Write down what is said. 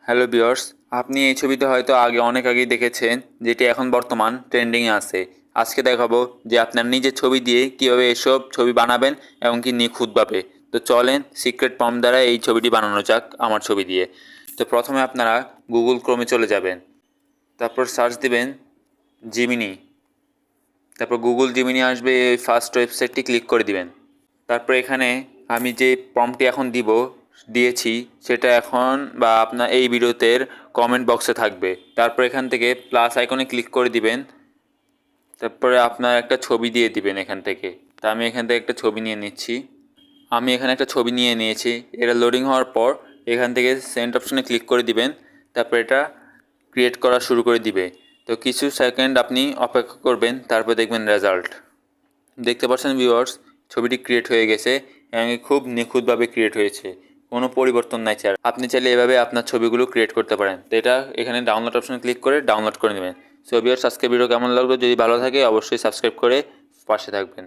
Hello viewers, আপনি এই ছবিটা হয়তো অনেক আগেই দেখেছেন, যেটি এখন বর্তমান ট্রেন্ডিংয়ে আছে। আজকে দেখাবো যে আপনার নিজের ছবি দিয়ে কীভাবে এসব ছবি বানাবেন এবং কি নিখুঁতভাবে। তো চলেন সিক্রেট প্রম্পট দ্বারা এই ছবিটি বানানো যাক আমার ছবি দিয়ে। তো প্রথমে আপনারা গুগল ক্রোমে চলে যাবেন, তারপর সার্চ দিবেন জিমিনি, তারপর গুগল জিমিনি আসবে, এই ফার্স্ট ওয়েবসাইটটি ক্লিক করে দিবেন। তারপর এখানে আমি যে প্রম্পটটি এখন দিয়েছি সেটা এখন বা আপনার এই ভিডিওতে কমেন্ট বক্সে থাকবে। তারপর এখান থেকে প্লাস আইকনে ক্লিক করে দিবেন, তারপরে আপনার একটা ছবি দিয়ে দিবেন এখান থেকে। তা আমি এখান থেকে একটা ছবি নিয়ে নিচ্ছি। আমি এখানে একটা ছবি নিয়ে নিয়েছি। এটা লোডিং হওয়ার পর এখান থেকে সেন্ড অপশনে ক্লিক করে দিবেন, তারপর এটা ক্রিয়েট করা শুরু করে দিবে। তো কিছু সেকেন্ড আপনি অপেক্ষা করবেন, তারপর দেখবেন রেজাল্ট। দেখতে পাচ্ছেন ভিউয়ার্স, ছবিটি ক্রিয়েট হয়ে গেছে এবং খুব নিখুঁতভাবে ক্রিয়েট হয়েছে, কোনো পরিবর্তন নাই। স্যার আপনি চাইলে এভাবে আপনার ছবিগুলো ক্রিয়েট করতে পারেন। তো এটা এখানে ডাউনলোড অপশনে ক্লিক করে ডাউনলোড করে নেবেন। সো ভিউয়ার্স, আজকে ভিডিও কেমন লাগলো? যদি ভালো থাকে অবশ্যই সাবস্ক্রাইব করে পাশে থাকবেন।